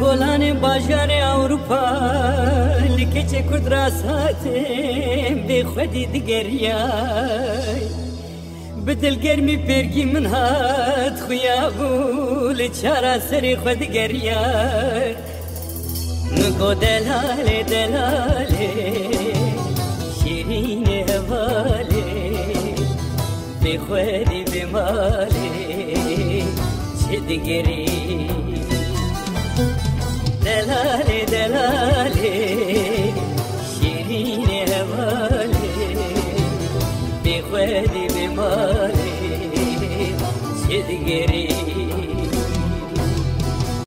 کلان باجار اروپا لکچه کدراسات به خودی دگریای بدل گرمی پرگی من هات خویابو لچارا سری خود گریای نگو دلاله دلاله شیرین هواله به خودی به ماله چه دگری دلاله دلاله شیرین هواله به خودی به ماله چه دگری